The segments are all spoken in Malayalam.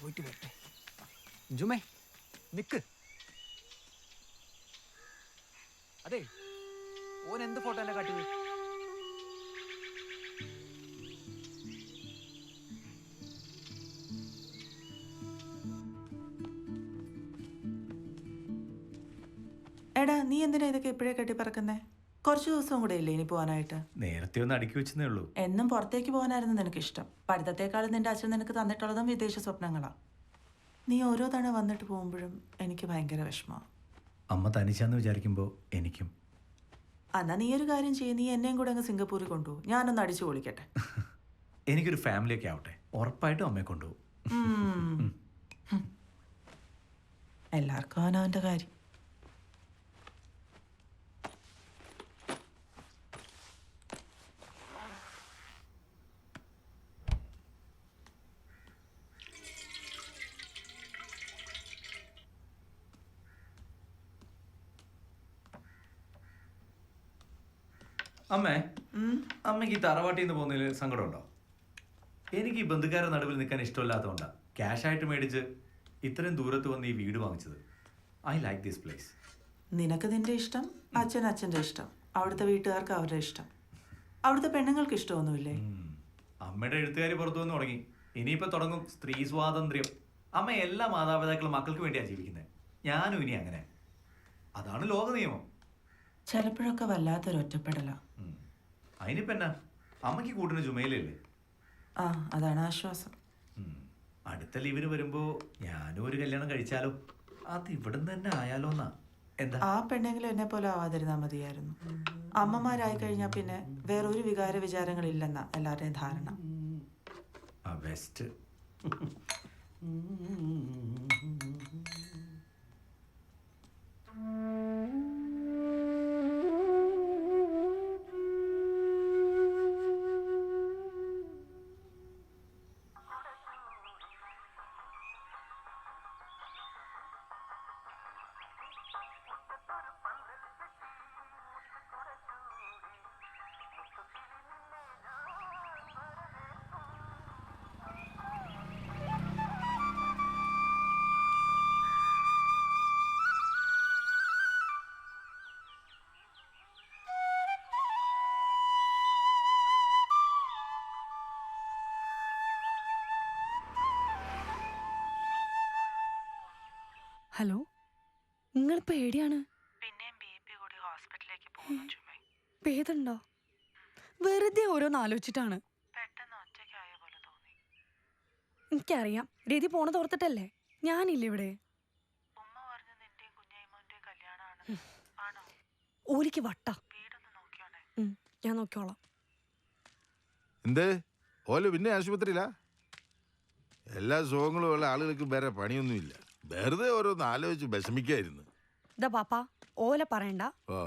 പോയിട്ട് വരട്ടെ. ജുമേ നിക്ക്. അതെ, ഓൻ എന്ത് ഫോട്ടോ അല്ലേ കാട്ടിയത്? എടാ, നീ എന്തിനാ ഇതൊക്കെ ഇപ്പോഴേ കെട്ടിപ്പറക്കുന്നേ? കുറച്ച് ദിവസം കൂടെ ഇല്ലേ ഇനി പോകാനായിട്ട്? നേരത്തെ ഒന്ന് അടുക്കി വെച്ചേ ഉള്ളൂ. എന്നും പുറത്തേക്ക് പോകാനായിരുന്നു നിനക്കിഷ്ടം. പഠിത്തത്തെക്കാളും നിന്റെ അച്ഛൻ നിനക്ക് തന്നിട്ടുള്ളതും വിദേശ സ്വപ്നങ്ങളാ. നീ ഓരോ തവണ വന്നിട്ട് പോകുമ്പോഴും എനിക്ക് ഭയങ്കര വിഷമമാണ്. അമ്മ തനിച്ചാന്ന് വിചാരിക്കുമ്പോൾ എനിക്കും. എന്നാ നീ ഒരു കാര്യം ചെയ്യും, നീ എന്നെയും കൂടെ അങ്ങ് സിംഗപ്പൂരിൽ കൊണ്ടുപോകും. ഞാനൊന്ന് അടിച്ചു പൊളിക്കട്ടെ. എനിക്കൊരു ഫാമിലിയൊക്കെ ആവട്ടെ, ഉറപ്പായിട്ടും അമ്മയെ കൊണ്ടുപോകും. എല്ലാവർക്കും അവനവൻ്റെ കാര്യം. അമ്മേ, അമ്മയ്ക്ക് ഈ തറവാട്ടിൽ നിന്ന് പോകുന്നതിൽ സങ്കടമുണ്ടോ? എനിക്ക് ഈ ബന്ധുക്കാരുടെ നടുവിൽ നിൽക്കാൻ ഇഷ്ടമില്ലാത്തതുകൊണ്ടാണ് ക്യാഷായിട്ട് മേടിച്ച് ഇത്രയും ദൂരത്ത് വന്ന് ഈ വീട് വാങ്ങിച്ചത്. I like this place. നിനക്ക് നിന്റെ ഇഷ്ടം, അച്ഛൻ്റെ ഇഷ്ടം, അവിടുത്തെ വീട്ടുകാർക്ക് അവരുടെ ഇഷ്ടം. അവിടുത്തെ പെണ്ണുങ്ങൾക്ക് ഇഷ്ടമൊന്നുമില്ലേ? അമ്മയുടെ എഴുത്തുകാരി പുറത്തു വന്ന് തുടങ്ങി. ഇനിയിപ്പോൾ തുടങ്ങും സ്ത്രീ സ്വാതന്ത്ര്യം. അമ്മ എല്ലാ മാതാപിതാക്കളും മക്കൾക്ക് വേണ്ടിയാണ് ജീവിക്കുന്നത്. ഞാനും ഇനി അങ്ങനെ. അതാണ് ലോക നിയമം. ചിലപ്പോഴൊക്കെ വല്ലാത്തൊരു ഒറ്റപ്പെടല. അതിനിപ്പോ എന്നാ, അമ്മയ്ക്ക് കൂട്ടിന് ചുമയിലല്ലേ? ആ, അതാണ് ആശ്വാസം. അടുത്ത ലീവിന് വരുമ്പോ ഞാനും ഒരു കല്യാണം കഴിച്ചാലോ? അത് ഇവിടുന്ന് തന്നെ ആയാലോ എന്നാ. എന്താ? ആ പെണ്ണെങ്കിലും എന്നെ പോലെ ആവാതിരുന്നാ മതിയായിരുന്നു. അമ്മമാരായി കഴിഞ്ഞാൽ പിന്നെ വേറൊരു വികാര വിചാരങ്ങളില്ലെന്നാ എല്ലാവരുടെയും ധാരണ. ബെസ്റ്റ്. ഹലോ, നിങ്ങളിപ്പോ എവിടെയാണ്? പേതുണ്ടോ? വെറുതെ ഓരോന്ന് ആലോചിച്ചിട്ടാണ്. എനിക്കറിയാം, രീതി പോണത് ഓർത്തിട്ടല്ലേ. ഞാനില്ല ഇവിടെ. ഓലിക്ക് വട്ട. ഞാൻ നോക്കിയോളാം. എന്ത് ഓല് പിന്നെ ആശുപത്രിയില? എല്ലാ സുഖങ്ങളും ഉള്ള ആളുകൾക്ക് വേറെ പണിയൊന്നുമില്ല. വെറുതെ ഓരോന്ന് ആലോചിച്ച് വിഷമിക്കായിരുന്നു. ഇതാ പാപ്പ, ഓല പറയണ്ട. ഓ,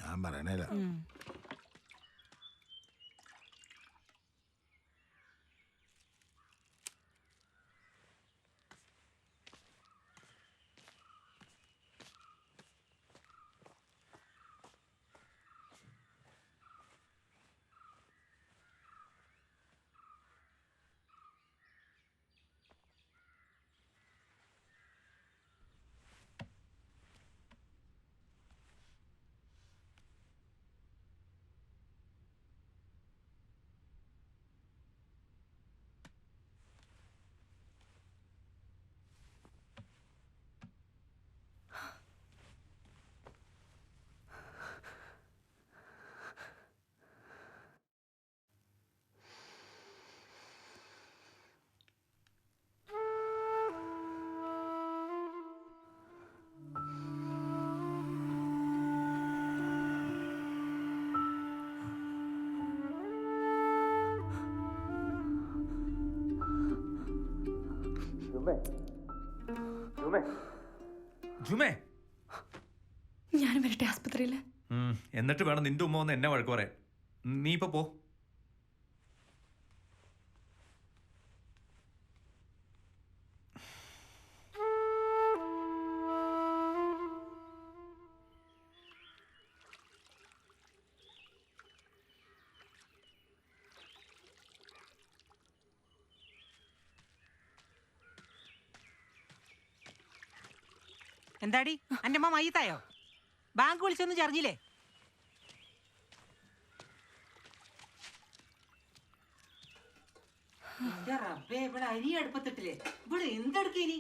ഞാൻ പറയണേല. ഞാനും വരട്ടെ ആസ്പത്രിയില്. എന്നിട്ട് വേണം നിന്റെ ഉമ്മ വന്ന് എന്നെ വഴക്ക് പറയാൻ. നീ ഇപ്പൊ പോ. എന്താടി അന്റെ അമ്മ മയ്യത്തായോ? ബാങ്ക് വിളിച്ചൊന്നും ചറിഞ്ഞില്ലേ? റബ്ബേ, ഇവിടെ അരി അടുപ്പത്തിട്ടില്ലേ? ഇവിടെ എന്തെടുക്കേനി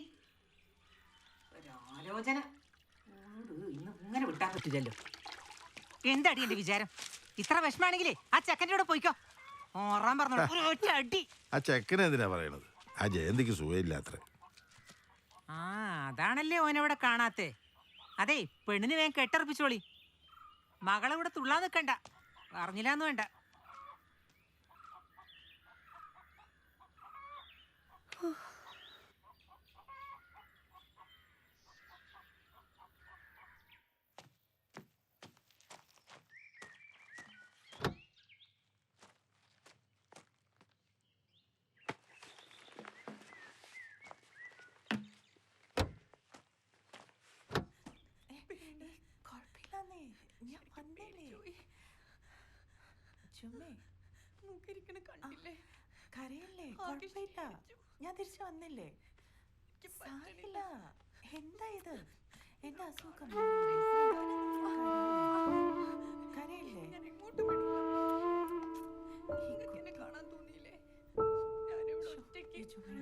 ഒരാലോചന ഇന്ന് ഇങ്ങനെ വിട്ടാൻ പറ്റില്ലല്ലോ. എന്താടി എന്റെ വിചാരം? ഇത്ര വിഷമാണെങ്കിലേ ആ ചെക്കൻ്റെ കൂടെ പോയിക്കോ. ഓറാൻ പറഞ്ഞോ ഒറ്റ അടി. ആ ചെക്കനെ എന്തിനാ പറയണത്? ആ ജയന്തിക്ക് സുഖമില്ലാത്ര. ആ അതാണല്ലേ ഓനവിടെ കാണാത്തെ. അതെ, പെണ്ണിന് വേഗം കെട്ടറപ്പിച്ചോളി. മകളെ ഇവിടെ തുള്ളാൻ നിൽക്കണ്ട, പറഞ്ഞില്ലാന്ന് വേണ്ട. കുഴപ്പമില്ലാന്നേ, ഞാൻ വന്നില്ലേ. ചുമ്മേ കണ്ടില്ലേ? കരയല്ലേ? കുഴപ്പമില്ല, ഞാൻ തിരിച്ചു വന്നില്ലേ. സാരില്ല. എന്താ ഇത്? എന്റെ അസുഖം കരയല്ലേ? കാണാൻ തോന്നിയില്ലേ? ഈ ചുമ്മ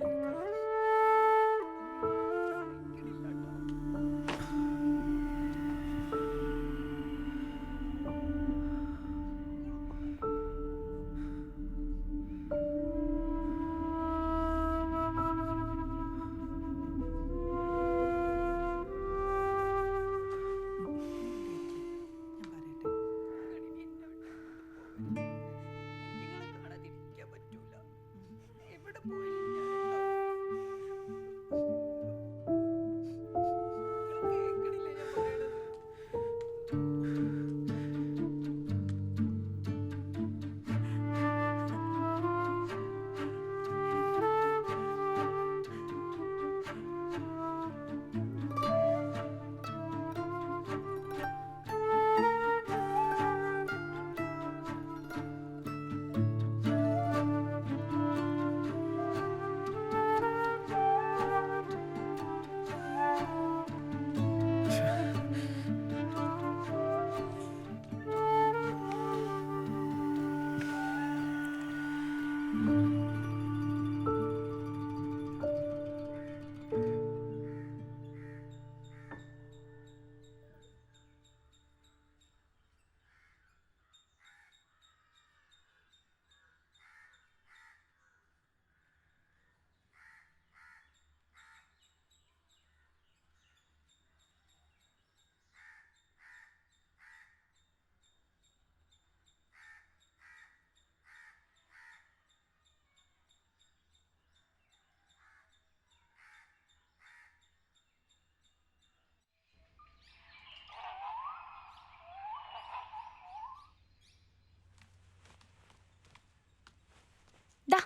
ദാ.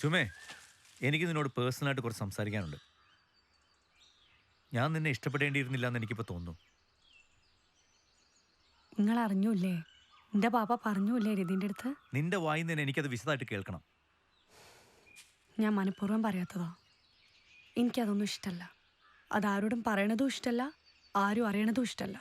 ചുമേ, എനിക്ക് നിന്നോട് പേഴ്സണലായിട്ട് കുറച്ച് സംസാരിക്കാനുണ്ട്. ഞാൻ നിന്നെ ഇഷ്ടപ്പെടേണ്ടിയിരുന്നില്ല എന്ന് എനിക്കിപ്പോൾ തോന്നുന്നു. നിങ്ങൾ അറിഞ്ഞൂല്ലേ? എന്റെ പാപ്പ പറഞ്ഞൂല്ലേ രതിന്റെ അടുത്ത്? നിന്റെ വായിന്ന് തന്നെ എനിക്കത് വിശദമായിട്ട് കേൾക്കണം. ഞാൻ മനഃപൂർവ്വം പറയാത്തതാ. എനിക്കതൊന്നും ഇഷ്ടമല്ല. അതാരോടും പറയണതും ഇഷ്ടമല്ല, ആരും അറിയണതും ഇഷ്ടമല്ല.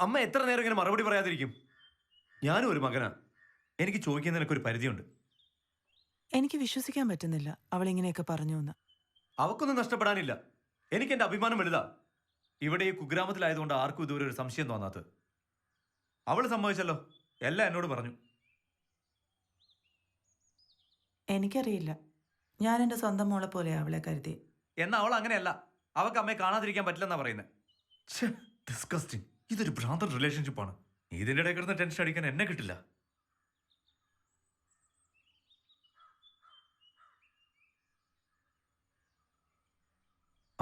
അമ്മ എത്ര നേരം ഇങ്ങനെ മറുപടി പറയാതിരിക്കും? ഞാനും ഒരു മകനാ. എനിക്ക് ചോദിക്കുന്നതിനൊക്കെ ഒരു പരിധിയുണ്ട്. എനിക്ക് വിശ്വസിക്കാൻ പറ്റുന്നില്ല അവൾ ഇങ്ങനെയൊക്കെ പറഞ്ഞു എന്ന്. അവക്കൊന്നും നഷ്ടപ്പെടാനില്ല. എനിക്ക് എൻ്റെ അഭിമാനം വലുതാ. ഇവിടെ ഈ കുഗ്രാമത്തിലായതുകൊണ്ട് ആർക്കും ഇതുവരെ ഒരു സംശയം തോന്നാത്തത്. അവൾ സമ്മതിച്ചല്ലോ, എല്ലാം എന്നോട് പറഞ്ഞു. എനിക്കറിയില്ല, ഞാൻ എൻ്റെ സ്വന്തം മോളെ പോലെ അവളെ കരുതി. എന്നാ അവൾ അങ്ങനെയല്ല. അവൾക്ക് അമ്മയെ കാണാതിരിക്കാൻ പറ്റില്ലെന്നാ പറയുന്നത്. ഡിസ്കസ്റ്റിംഗ്. ഇതൊരു ഭ്രാന്തൻ റിലേഷൻഷിപ്പാണ്. ഇതിൻ്റെ ഇടയിൽ കിടന്ന് ടെൻഷൻ അടിക്കാൻ എന്നെ കിട്ടില്ല.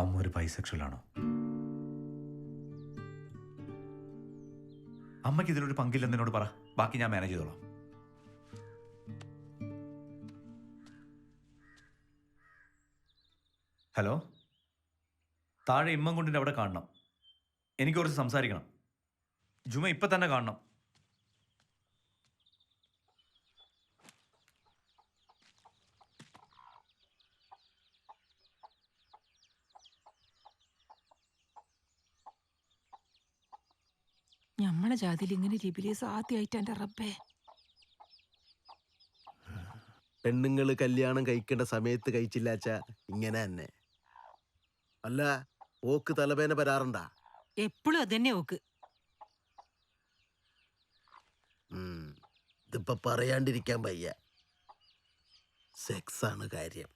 അമ്മ ഒരു ബൈസെക്ഷൽ ആണോ? അമ്മയ്ക്ക് ഇതിലൊരു പങ്കില്ലെന്ന് എന്നോട് പറ. ബാക്കി ഞാൻ മാനേജ് ചെയ്തോളാം. ഹലോ, താഴെ ഇമ്മൻകുണ്ടിൻ്റെ അവിടെ കാണണം. എനിക്ക് കുറച്ച് സംസാരിക്കണം. ജുമ ഇപ്പൊ തന്നെ കാണണം. ഞമ്മളെ ജാതിയിൽ ഇങ്ങനെ ലിബിലീസ് ആദ്യമായിട്ട് എൻ്റെ റബ്ബേ. പെണ്ണുങ്ങൾ കല്യാണം കഴിക്കേണ്ട സമയത്ത് കഴിച്ചില്ലാച്ച ഇങ്ങനെ തന്നെ. അല്ല, ഓക്ക് തലവേന വരാറുണ്ടാ? എപ്പോഴും അത് തന്നെ ഓക്ക്. ഇതിപ്പോ പറയാണ്ടിരിക്കാൻ വയ്യ. സെക്സാണ് കാര്യം.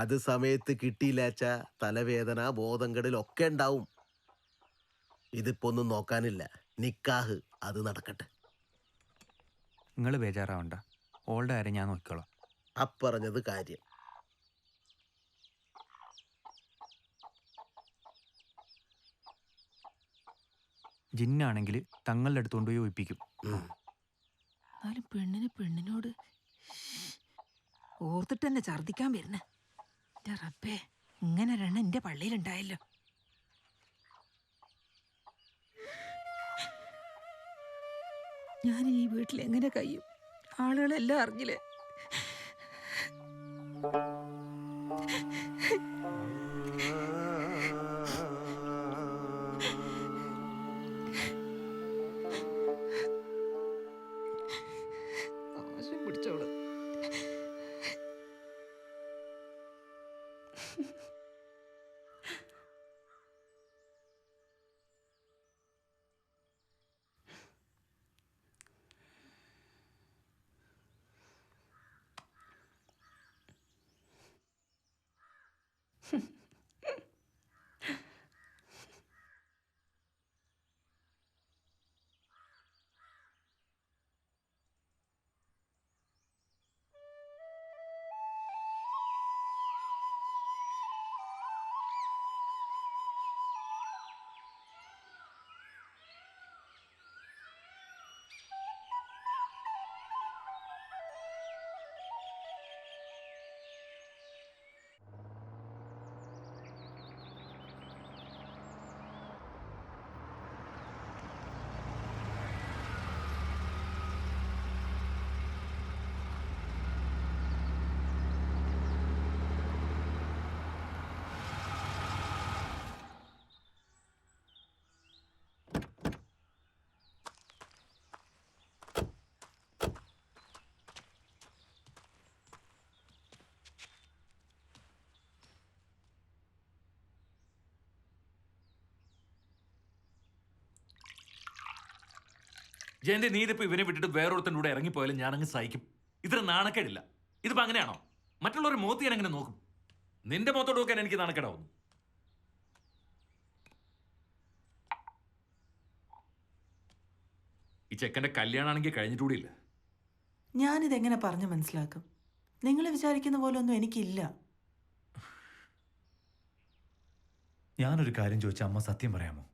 അത് സമയത്ത് കിട്ടിയില്ലാച്ച തലവേദന, ബോധംകെടലൊക്കെ ഉണ്ടാവും. ഇതിപ്പോ ഒന്നും നോക്കാനില്ല. നിക്കാഹ് അത് നടക്കട്ടെ. നിങ്ങൾ ബേജാറാവണ്ട, ഓളുടെ കാര്യം ഞാൻ നോക്കിക്കോളാം. അപ്പറഞ്ഞത് കാര്യം. ജിന്നാണെങ്കിൽ തങ്ങളുടെ അടുത്ത് കൊണ്ടുപോയി ഒഴിപ്പിക്കും. എന്നാലും പെണ്ണിനോട് ഓർത്തിട്ട് തന്നെ ഛർദിക്കാൻ വരുന്നേ. എൻ്റെ റബ്ബേ, ഇങ്ങനെ ഒരെണ്ണം എൻ്റെ പള്ളിയിലുണ്ടായല്ലോ. ഞാൻ ഈ വീട്ടിൽ എങ്ങനെ കഴിയും? ആളുകളെല്ലാം അറിഞ്ഞില്ലേ? ആശം പിടിച്ചോളൂ. ജയന്തി, നീ ഇതിപ്പോ ഇവനെ വിട്ടിട്ട് വേറൊരുത്തൻ്റെ കൂടെ ഇറങ്ങിപ്പോയാലും ഞാനങ്ങ് സഹിക്കും. ഇത്ര നാണക്കേടില്ല. ഇതിപ്പോ അങ്ങനെയാണോ? മറ്റുള്ളവരുടെ മുഖത്ത് ഞാൻ എങ്ങനെ നോക്കും? നിന്റെ മുഖത്തോട് നോക്കാൻ എനിക്ക് നാണക്കേടാവുന്നു. ഈ ചെക്കൻ്റെ കല്യാണമാണെങ്കിൽ കഴിഞ്ഞിട്ടുകൂടിയില്ല. ഞാനിതെങ്ങനെ പറഞ്ഞു മനസ്സിലാക്കും? നിങ്ങൾ വിചാരിക്കുന്ന പോലെ ഒന്നും എനിക്കില്ല. ഞാനൊരു കാര്യം ചോദിച്ചാൽ അമ്മ സത്യം പറയാമോ?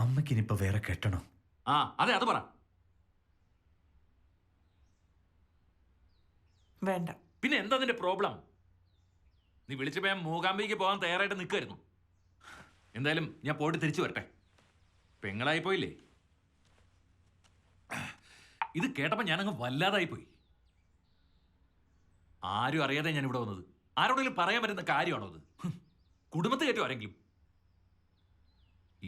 അമ്മയ്ക്കിനിപ്പോ വേറെ കെട്ടണം? ആ അതെ, അത് പറ. വേണ്ട. പിന്നെ എന്താ നിന്റെ പ്രോബ്ലം? നീ വിളിച്ചപ്പോ ഞാൻ മൂകാംബിക്ക് പോകാൻ തയ്യാറായിട്ട് നിൽക്കുമായിരുന്നു. എന്തായാലും ഞാൻ പോയിട്ട് തിരിച്ചു വരട്ടെ. പെങ്ങളായി പോയില്ലേ? ഇത് കേട്ടപ്പോ ഞാനങ്ങ് വല്ലാതായി പോയി. ആരും അറിയാതെ ഞാൻ ഇവിടെ വന്നത്. ആരോടെങ്കിലും പറയാൻ പറ്റുന്ന കാര്യമാണോ അത്? കുടുംബത്തെ കയറ്റും ആരെങ്കിലും?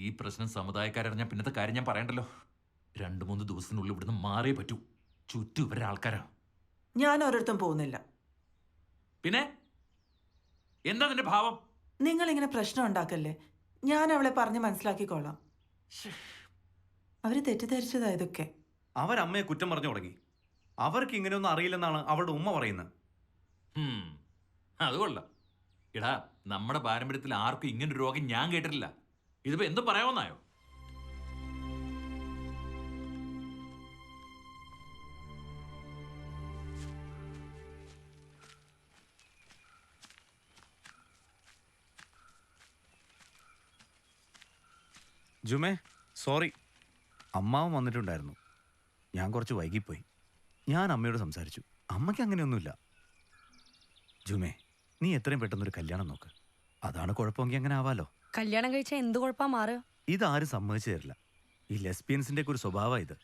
ഈ പ്രശ്നം സമുദായക്കാരറിഞ്ഞാൽ പിന്നത്തെ കാര്യം ഞാൻ പറയണ്ടല്ലോ. 2-3 ദിവസത്തിനുള്ളിൽ ഇവിടുന്ന് മാറിയേ പറ്റൂ. ചുറ്റും ഇവരുടെ ആൾക്കാരാ. ഞാൻ ഒരിടത്തും പോകുന്നില്ല. പിന്നെ എന്താ നിന്റെ ഭാവം? നിങ്ങളിങ്ങനെ പ്രശ്നം ഉണ്ടാക്കല്ലേ. ഞാൻ അവളെ പറഞ്ഞ് മനസ്സിലാക്കിക്കോളാം. അവര് തെറ്റിദ്ധരിച്ചതാ ഇതൊക്കെ. അവരമ്മയെ കുറ്റം പറഞ്ഞു തുടങ്ങി. അവർക്ക് ഇങ്ങനെയൊന്നും അറിയില്ലെന്നാണ് അവളുടെ ഉമ്മ പറയുന്നത്. അത് കൊള്ളാം. എടാ, നമ്മുടെ പാരമ്പര്യത്തിൽ ആർക്കും ഇങ്ങനൊരു രോഗം ഞാൻ കേട്ടിട്ടില്ല. ഇതിപ്പോ എന്തും പറയാമെന്നായോ? ജുമേ, സോറി. അമ്മാവൻ വന്നിട്ടുണ്ടായിരുന്നു. ഞാൻ കുറച്ച് വൈകിപ്പോയി. ഞാൻ അമ്മയോട് സംസാരിച്ചു. അമ്മയ്ക്ക് അങ്ങനെയൊന്നുമില്ല. ജുമേ, നീ എത്രയും പെട്ടെന്നൊരു കല്യാണം നോക്ക്. അതാണ് കുഴപ്പമെങ്കിൽ അങ്ങനെ ആവാലോ. കല്യാണം കഴിച്ചാൽ എന്ത് കുഴപ്പാ മാറുക? ഇതാരും സമ്മതിച്ചു തരില്ല. ഈ ലെസ്ബിയൻസിന്റെ ഒക്കെ ഒരു സ്വഭാവം ഇത്.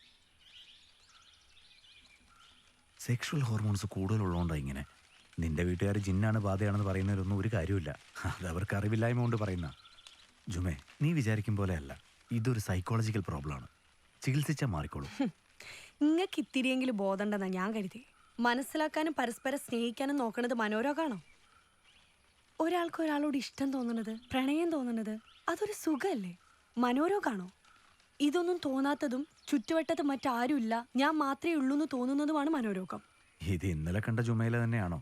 സെക്ഷുവൽ ഹോർമോൺസ് കൂടുതലുള്ളതുകൊണ്ടാണ് ഇങ്ങനെ. നിന്റെ വീട്ടുകാർ ജിന്നാണ് ബാധയാണെന്ന് പറയുന്നതിലൊന്നും ഒരു കാര്യമില്ല. അത് അവർക്ക് അറിവില്ലായ്മ കൊണ്ട് പറയുന്ന. ജുമേ, നീ വിചാരിക്കും പോലെയല്ല. ഇതൊരു സൈക്കോളജിക്കൽ പ്രോബ്ലമാണ്. ചികിത്സിച്ചാൽ മാറിക്കോളൂ. നിങ്ങൾക്ക് ഇത്തിരിയെങ്കിലും ബോധമുണ്ടെന്നാ ഞാൻ കരുതി. മനസ്സിലാക്കാനും പരസ്പരം സ്നേഹിക്കാനും നോക്കണത് മനോരോഗാണോ? ഒരാൾക്ക് ഒരാളോട് ഇഷ്ടം തോന്നുന്നത്, പ്രണയം തോന്നുന്നത് അതൊരു സുഖമല്ലേ? മനോരോഗാണോ? ഇതൊന്നും തോന്നാത്തതും ചുറ്റുവട്ടത്ത് മറ്റാരുമില്ല, ഞാൻ മാത്രമേ ഉള്ളൂ എന്ന് തോന്നുന്നതുമാണ് മനോരോഗം. ഇത് ഇന്നലെ കണ്ട ജുമയില തന്നെയാണോ?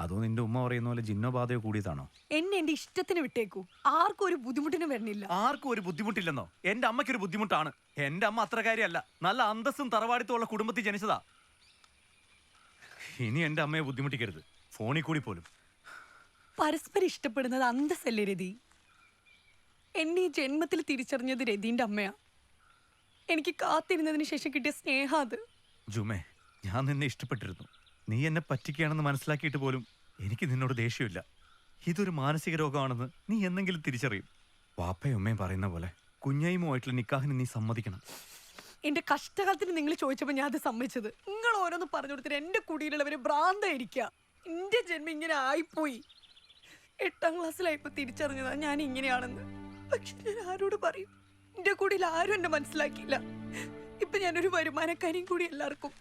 അതോ നിന്റെ ഉമ്മ പറയുന്ന പോലെ ജിന്നോ ബാധയോ കൂടിയതാണോ? എന്നെ എന്റെ ഇഷ്ടത്തിന് വിട്ടേക്കൂ. ആർക്കും ഒരു ബുദ്ധിമുട്ടിനും വരണില്ല. ആർക്കും ഒരു ബുദ്ധിമുട്ടില്ലെന്നോ? എന്റെ അമ്മയ്ക്കൊരു ബുദ്ധിമുട്ടാണ്. എന്റെ അമ്മ അത്ര കാര്യമല്ല. നല്ല അന്തസ്സും തറവാടിത്തുള്ള കുടുംബത്തിൽ ജനിച്ചതാ. ഇനി എന്റെ അമ്മയെ ബുദ്ധിമുട്ടിക്കരുത്, ഫോണിൽ കൂടി പോലും. പരസ്പരം ഇഷ്ടപ്പെടുന്നത് അന്തസ്സല്ലേ രതി? എന്നെ ഈ ജന്മത്തിൽ തിരിച്ചറിഞ്ഞത് രതിന്റെ അമ്മയാ. എനിക്ക് കാത്തിരുന്നതിന് ശേഷം കിട്ടിയ സ്നേഹം അത്. ജുമേ, ഞാൻ നിന്നെ ഇഷ്ടപ്പെട്ടിരുന്നു. നീ എന്നെ പറ്റിക്കുകയാണെന്ന് മനസ്സിലാക്കിയിട്ട് പോലും എനിക്ക് നിന്നോട് ദേഷ്യമില്ല. ഇതൊരു മാനസിക രോഗമാണെന്ന് നീ എന്നെങ്കിലും തിരിച്ചറിയും. വാപ്പയും ഉമ്മയും പറയുന്ന പോലെ കുഞ്ഞായ്മയായിട്ടുള്ള നിക്കാഹിന് നീ സമ്മതിക്കണം. എന്റെ കഷ്ടകാലത്തിന് നിങ്ങൾ ചോദിച്ചപ്പോൾ ഞാൻ അത് സമ്മതിച്ചത്. നിങ്ങൾ ഓരോന്ന് പറഞ്ഞു കൊടുത്തിട്ട് എന്റെ കുടിയിലുള്ളവര് ഭ്രാന്തായിരിക്കുക. എന്റെ ജന്മം ഇങ്ങനെ ആയിപ്പോയി. 8ാം ക്ലാസ്സിലായപ്പോ തിരിച്ചറിഞ്ഞതാ ഞാൻ ഇങ്ങനെയാണെന്ന്. പക്ഷെ ഞാൻ ആരോട് പറയും? എന്റെ കുടിയിൽ ആരും എന്നെ മനസ്സിലാക്കിയില്ല. ഇപ്പൊ ഞാനൊരു വരുമാനക്കാരിയും കൂടി എല്ലാവർക്കും.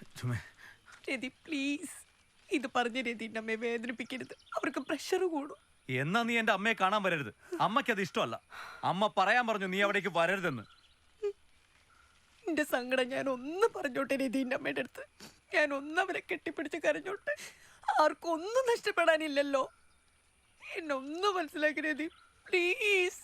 രതി, പ്ലീസ് ഇത് പറഞ്ഞ രതിന്റെ അമ്മയെ വേദനിപ്പിക്കരുത്. അവർക്ക് പ്രഷർ കൂടും. എന്നാ നീ എന്റെ അമ്മയെ കാണാൻ വരരുത്. അമ്മയ്ക്ക് അത് ഇഷ്ടമല്ല. അമ്മ പറയാൻ പറഞ്ഞു നീ അവിടേക്ക് വരരുതെന്ന്. എന്റെ സങ്കടം ഞാൻ ഒന്ന് പറഞ്ഞോട്ടെ രതിന്റെ അമ്മയുടെ അടുത്ത്. ഞാൻ ഒന്നവരെ കെട്ടിപ്പിടിച്ച് കരഞ്ഞോട്ടെ. ആർക്കും ഒന്നും നഷ്ടപ്പെടാനില്ലല്ലോ. എന്നെ ഒന്ന് മനസ്സിലാക്കി രതി, പ്ലീസ്.